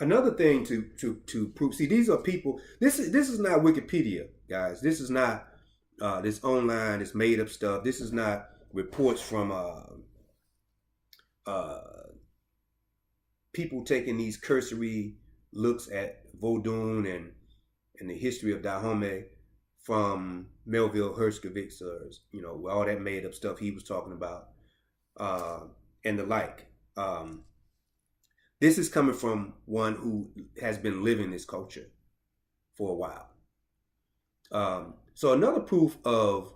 another thing to prove. See, these are people. This is not Wikipedia, guys. This is not this online, this made up stuff. This is not reports from people taking these cursory looks at Vodun and the history of Dahomey from Melville Herskovitz, or all that made up stuff he was talking about, and the like. This is coming from one who has been living this culture for a while. So another proof of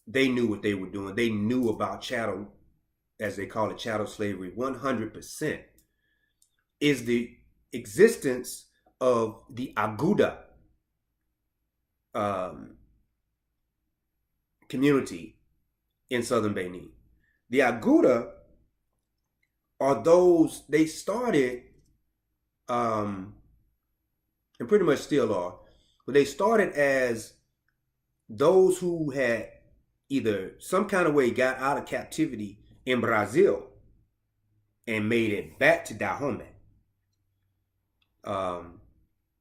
they knew what they were doing. They knew about chattel, as they call it, chattel slavery, 100%, is the existence of the Aguda community in southern Benin. The Aguda are those, they started, and pretty much still are, but they started as those who had either some kind of way got out of captivity in Brazil and made it back to Dahomey.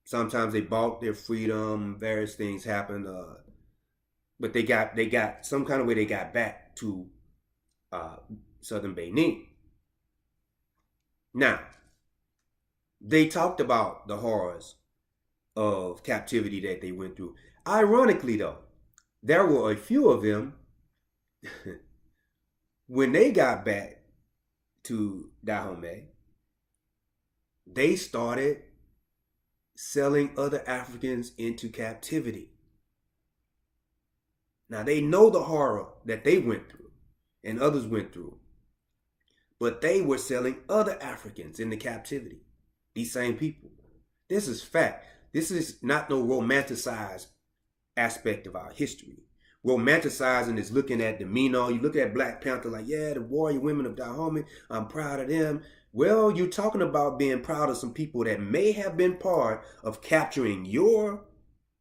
Sometimes they bought their freedom, various things happened, but they got some kind of way they got back to southern Benin. Now, they talked about the horrors of captivity that they went through. Ironically, though, there were a few of them when they got back to Dahomey, they started selling other Africans into captivity. Now, they know the horror that they went through and others went through, but they were selling other Africans into captivity. These same people. This is fact. This is not no romanticized aspect of our history. Romanticizing is looking at the Mino. You look at Black Panther like, yeah, the warrior women of Dahomey, I'm proud of them. Well, you're talking about being proud of some people that may have been part of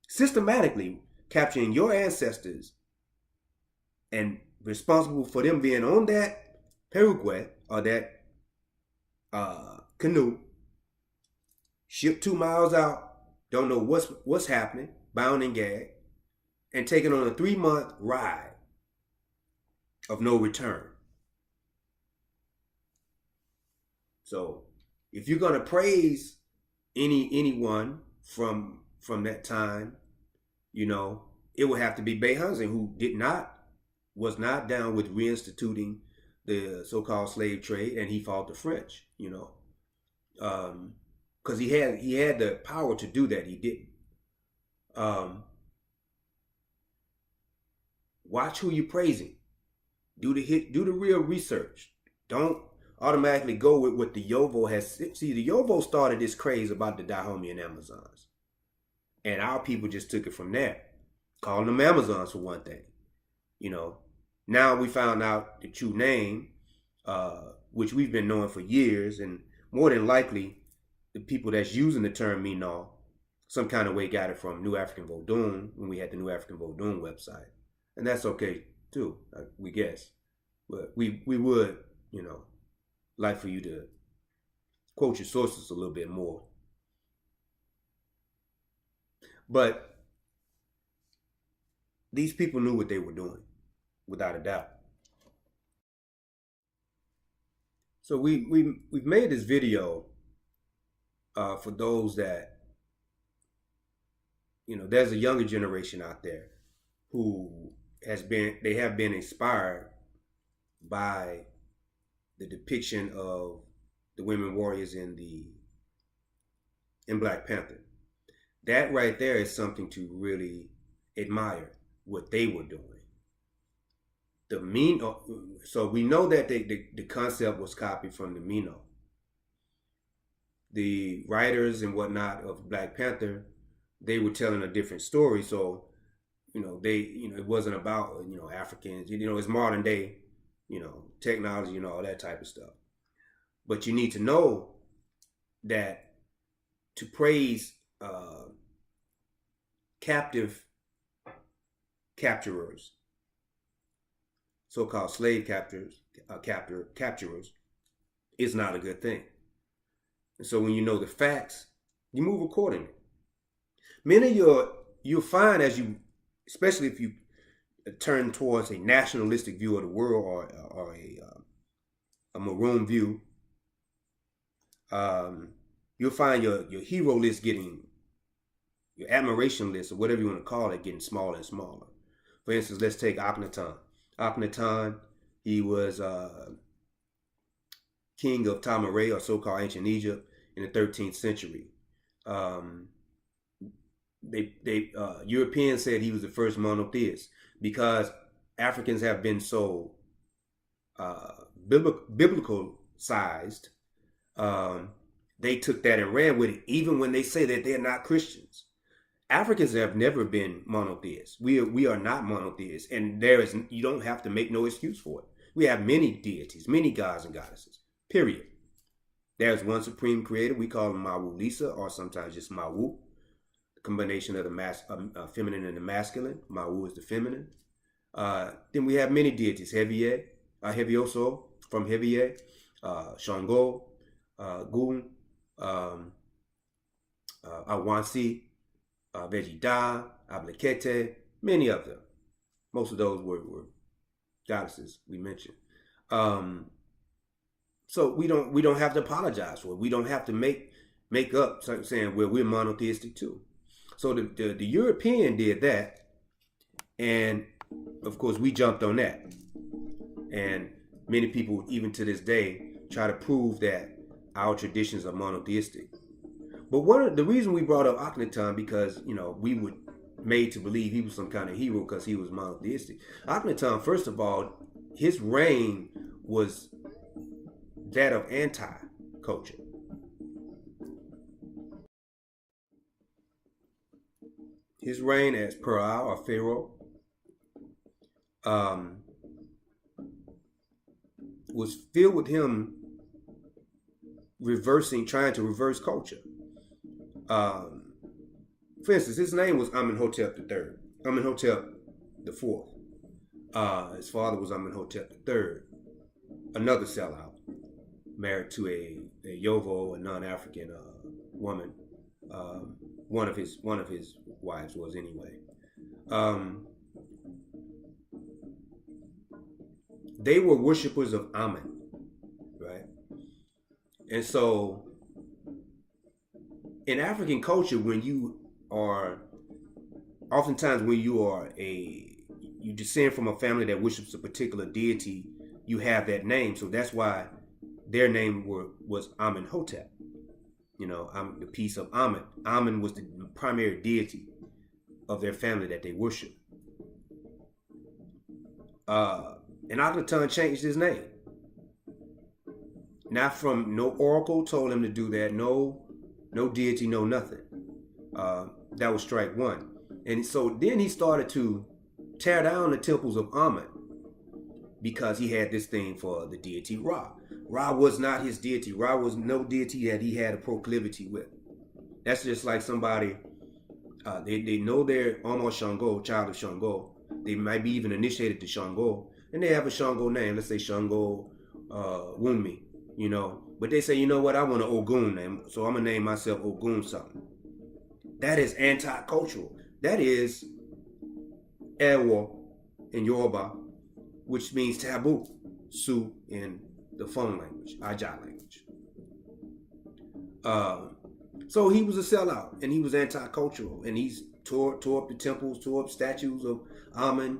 systematically capturing your ancestors and responsible for them being on that pirogue or that canoe, shipped 2 miles out, don't know what's happening, bound and gagged, and taken on a 3-month ride of no return. So if you're going to praise anyone from that time, it would have to be Behanzin, who was not down with reinstituting the so-called slave trade, and he fought the French, because he had the power to do that. He didn't. Watch who you're praising. Do the real research. Don't automatically go with what the Yovo has. See, the Yovo started this craze about the Dahomean Amazons, and our people just took it from there, calling them Amazons for one thing. Now we found out the true name, which we've been knowing for years, and more than likely, the people that's using the term Mino, some kind of way got it from New African Vodun when we had the New African Vodun website. And that's okay too, we guess. But we would, like for you to quote your sources a little bit more. But these people knew what they were doing, without a doubt. So we've made this video for those that, there's a younger generation out there who have been inspired by the depiction of the women warriors in Black Panther. That right there is something to really admire, what they were doing. So we know that the concept was copied from the Mino. The writers and whatnot of Black Panther, they were telling a different story. So, it wasn't about, Africans, it's modern day, technology and all that type of stuff. But you need to know that to praise captive capturers, so-called slave capturers, is not a good thing. And so when you know the facts, you move accordingly. You'll find as you, especially if you turn towards a nationalistic view of the world or a maroon view, you'll find your hero list getting, your admiration list or whatever you want to call it, getting smaller and smaller. For instance, let's take Akhenaten. Akhenaten, he was king of Tamaray, or so-called ancient Egypt, in the 13th century. Europeans said he was the first monotheist because Africans have been so biblical sized. They took that and ran with it, even when they say that they're not Christians. Africans have never been monotheists. We are not monotheists, and you don't have to make no excuse for it. We have many deities, many gods and goddesses. Period. There's one supreme creator. We call him Mawu Lisa, or sometimes just Mawu. The combination of the feminine and the masculine. Mawu is the feminine. Then we have many deities. Hevioso from Hevie, Shango, Gun, Awansi, Vejida, Ablekete, many of them. Most of those were goddesses we mentioned. So we don't have to apologize for it. We don't have to make up saying, well, we're monotheistic too. So the European did that, and of course we jumped on that. And many people, even to this day, try to prove that our traditions are monotheistic. But the reason we brought up Akhenaten, because we were made to believe he was some kind of hero because he was monotheistic. Akhenaten, first of all, his reign was that of anti-culture. His reign as Pharaoh or Pharaoh was filled with him trying to reverse culture. For instance, his name was Amenhotep III. Amenhotep IV. His father was Amenhotep III, another sellout, married to a Yovo, a non-African woman. One of his wives was anyway. They were worshippers of Amen, right? And so in African culture, oftentimes when you descend from a family that worships a particular deity, you have that name. So that's why their name was Amenhotep. The piece of Amen. Amen was the primary deity of their family that they worship. And Akhenaten changed his name. Not from no oracle told him to do that. No deity, no nothing. That was strike one. And so then he started to tear down the temples of Amen because he had this thing for the deity Ra. Ra was not his deity. Ra was no deity that he had a proclivity with. That's just like somebody, they know they're almost Shango, child of Shango. They might be even initiated to Shango, and they have a Shango name. Let's say Shango Wunmi, But they say, you know what, I want an Ogun name, so I'm going to name myself Ogun something. That is anti-cultural. That is Ewo in Yoruba, which means taboo. Su in the phone language, Aje language. So he was a sellout, and he was anti-cultural, and he's tore up the temples, tore up statues of Amen.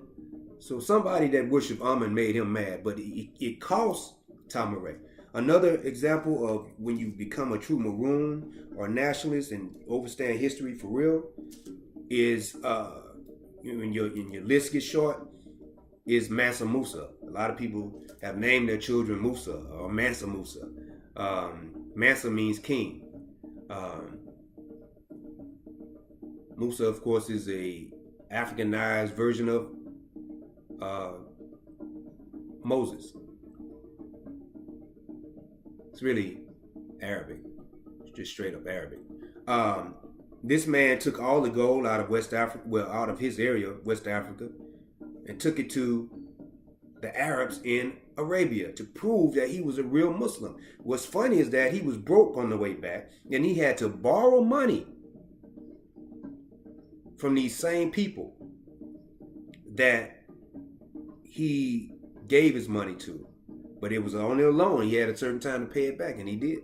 So somebody that worshiped Amen made him mad, but it cost Tamaray. Another example of when you become a true Maroon or nationalist and overstand history for real is when your list gets short, is Mansa Musa. A lot of people have named their children Musa or Mansa Musa. Mansa means king. Musa, of course, is a Africanized version of Moses. It's really Arabic. It's just straight up Arabic. This man took all the gold out of West Africa, out of his area, West Africa, and took it to the Arabs in Arabia to prove that he was a real Muslim. What's funny is that he was broke on the way back, and he had to borrow money from these same people that he gave his money to. But it was only a loan. He had a certain time to pay it back, and he did.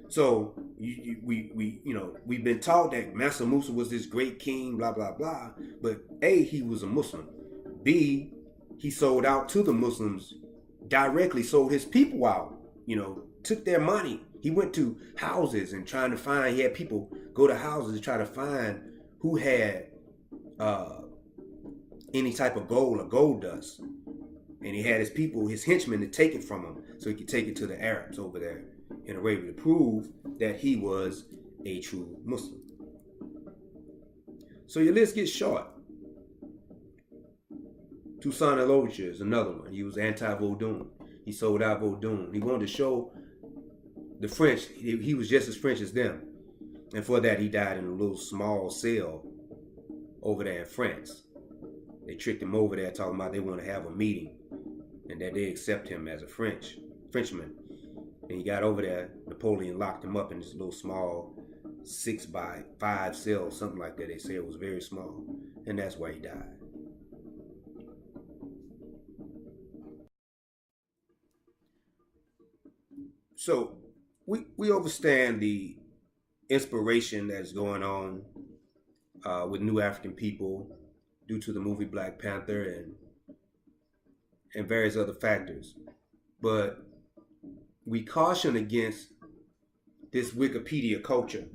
So we've been taught that Mansa Musa was this great king, blah blah blah. But A, he was a Muslim. B, he sold out to the Muslims directly, sold his people out. Took their money. He went to houses and trying to find. He had people go to houses to try to find who had any type of gold or gold dust. And he had his people, his henchmen, to take it from him so he could take it to the Arabs over there in Arabia to prove that he was a true Muslim. So your list gets short. Toussaint Louverture is another one. He was anti-Vodun. He sold out Vodun. He wanted to show the French he was just as French as them. And for that, he died in a little small cell over there in France. They tricked him over there talking about they want to have a meeting and that they accept him as a Frenchman. And he got over there. Napoleon locked him up in this little small 6x5 cell, something like that. They say it was very small. And that's why he died. So we understand the inspiration that's going on with New African people due to the movie Black Panther and various other factors. But we caution against this Wikipedia culture,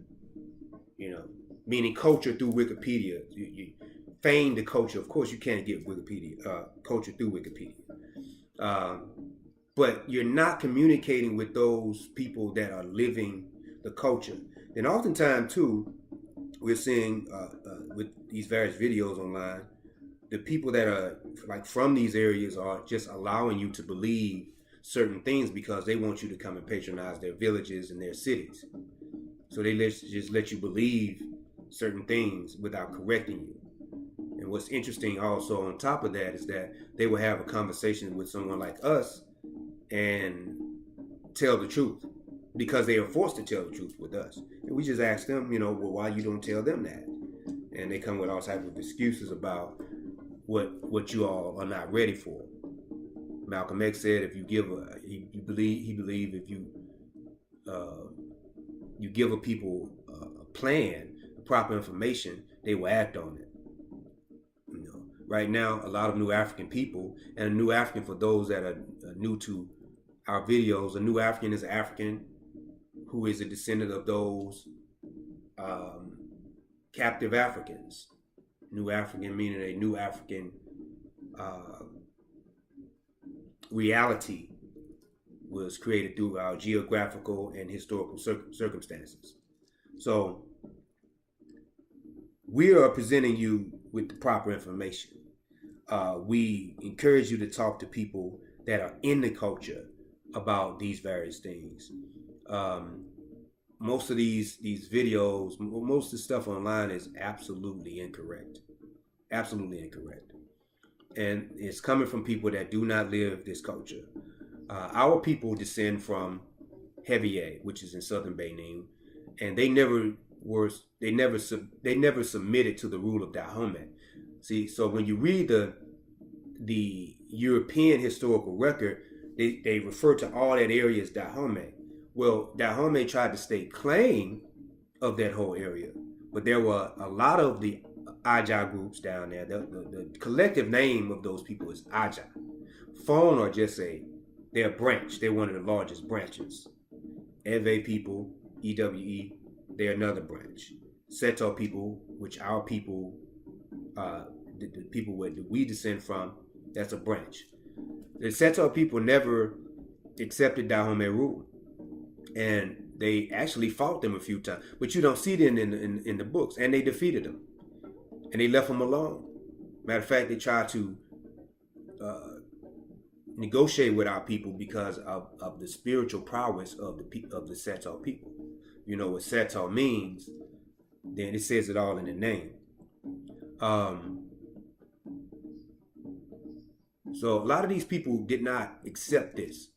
meaning culture through Wikipedia. You feign the culture. Of course, you can't get Wikipedia culture through Wikipedia. But you're not communicating with those people that are living the culture. And oftentimes, too, we're seeing with these various videos online, the people that are like from these areas are just allowing you to believe certain things because they want you to come and patronize their villages and their cities. So they just let you believe certain things without correcting you. And what's interesting also on top of that is that they will have a conversation with someone like us and tell the truth because they are forced to tell the truth with us. And we just ask them, well, why you don't tell them that? And they come with all types of excuses about what you all are not ready for. Malcolm X said, if you give he believed if you give a people a plan, proper information, they will act on it. Right now, a lot of New African people, and a New African for those that are new to our videos, a New African is an African who is a descendant of those captive Africans. New African meaning a New African reality was created through our geographical and historical circumstances. So we are presenting you with the proper information. We encourage you to talk to people that are in the culture about these various things. Most of these videos, most of the stuff online is absolutely incorrect. Absolutely incorrect. And it's coming from people that do not live this culture. Our people descend from Heavy, which is in southern Benin, and they never submitted to the rule of Dahomean. See, so when you read the European historical record, they refer to all that area as Dahomean. Well, Dahomean tried to stake claim of that whole area, but there were a lot of the Aje groups down there. The collective name of those people is Aje. Fon are just they're a branch. They're one of the largest branches. Ewe people, EWE, they're another branch. Seto people, which our people, the people that we descend from, that's a branch. The Seto people never accepted Dahomean rule, and they actually fought them a few times, but you don't see them in the books, and they defeated them, and they left them alone. Matter of fact, they tried to negotiate with our people because of the spiritual prowess of the Seto people. You know what Seto means, then it says it all in the name. So a lot of these people did not accept this.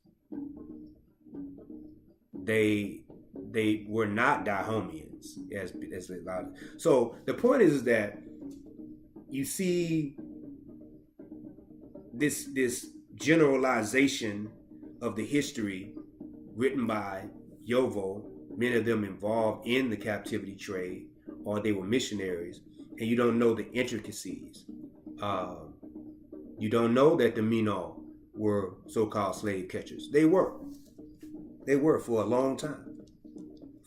They were not Dahomeans, as a lot of, so the point is that you see this generalization of the history written by Yovo, many of them involved in the captivity trade, or they were missionaries, and you don't know the intricacies. You don't know that the Mino were so-called slave catchers. They were for a long time,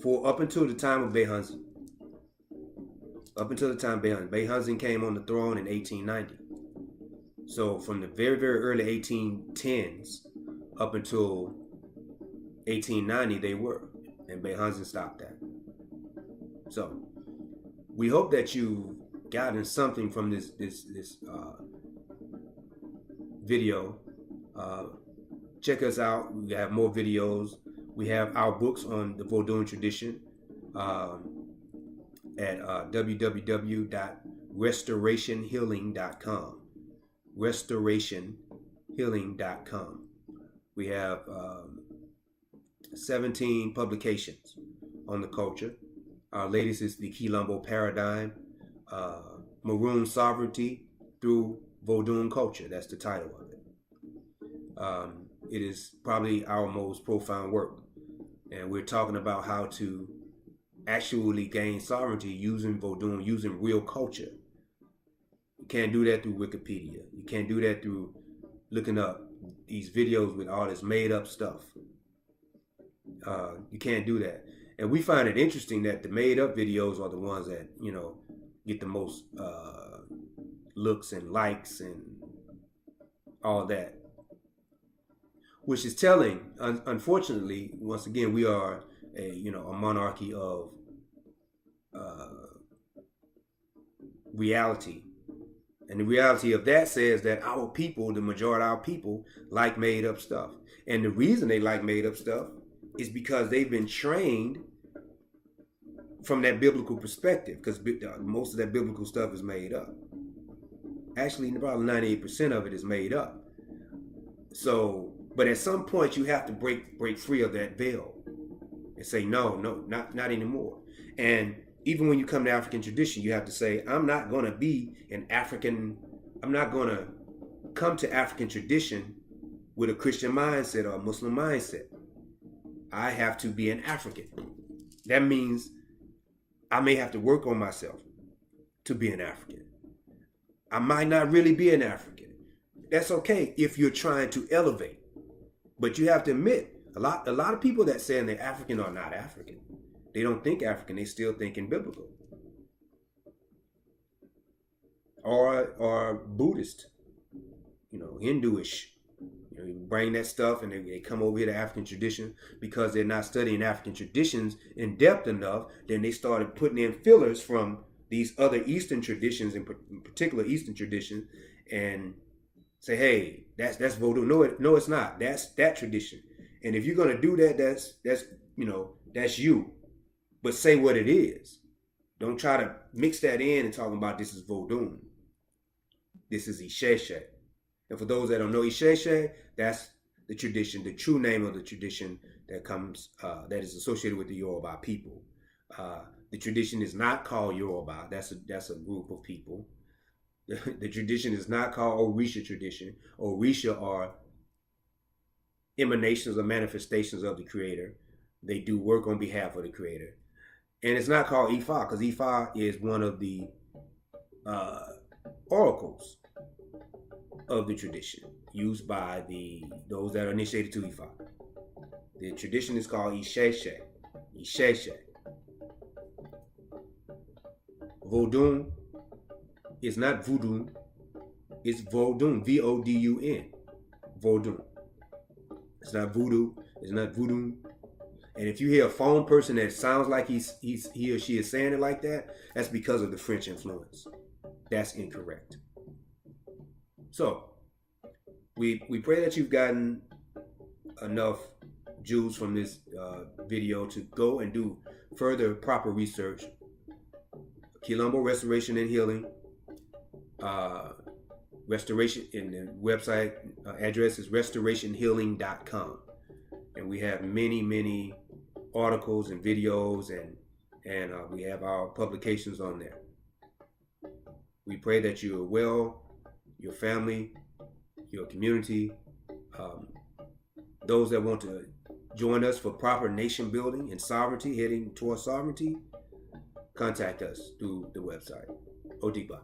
for up until the time of Behunzin. Behunzin came on the throne in 1890. So from the very, very early 1810s up until 1890, they were, and Behunzin stopped that. So we hope that you've gotten something from this video. Check us out. We have more videos. We have our books on the Vodun tradition at www.restorationhealing.com. Restorationhealing.com. We have 17 publications on the culture. Our latest is the Kilombo Paradigm, Maroon Sovereignty through Vodun Culture. That's the title of it. It is probably our most profound work. And we're talking about how to actually gain sovereignty using Vodun, using real culture. You can't do that through Wikipedia. You can't do that through looking up these videos with all this made up stuff. You can't do that. And we find it interesting that the made up videos are the ones that, get the most looks and likes and all that. Which is telling. Unfortunately, once again, we are a monarchy of reality. And the reality of that says that our people, the majority of our people, like made up stuff. And the reason they like made up stuff is because they've been trained from that biblical perspective, because most of that biblical stuff is made up. Actually, probably 98% of it is made up. So, but at some point you have to break free of that veil and say, no, not anymore. And even when you come to African tradition, you have to say, I'm not going to come to African tradition with a Christian mindset or a Muslim mindset. I have to be an African. That means I may have to work on myself to be an African. I might not really be an African. That's okay if you're trying to elevate. But you have to admit, a lot of people that say they're African are not African. They don't think African, they still thinking biblical. Or Buddhist, Hinduish. You bring that stuff and they come over here to African tradition because they're not studying African traditions in depth enough. Then they started putting in fillers from these other Eastern traditions, in particular Eastern traditions, and say, hey, that's Vodun. No, it's not. That's that tradition. And if you're gonna do that, that's you. But say what it is. Don't try to mix that in and talk about this is Vodun. This is Isheshe. And for those that don't know Isheshe, that's the tradition, the true name of the tradition that is associated with the Yoruba people. The tradition is not called Yoruba. That's a group of people. The tradition is not called Orisha tradition. Orisha are emanations or manifestations of the Creator. They do work on behalf of the Creator. And it's not called Ifa, because Ifa is one of the oracles of the tradition used by those that are initiated to Ifa. The tradition is called Isheshe. Isheshe. Vodun is not voodoo, it's Vodun, Vodun, Vodun. It's not voodoo, it's not voodoo. And if you hear a phone person that sounds like he or she is saying it like that, that's because of the French influence. That's incorrect. So, we pray that you've gotten enough jewels from this video to go and do further proper research. Kilombo Restoration and Healing, Restoration, and the website address is restorationhealing.com. And we have many articles and videos, and we have our publications on there. We pray that you are well, your family, your community, those that want to join us for proper nation building and sovereignty, heading towards sovereignty, contact us through the website. Odiba.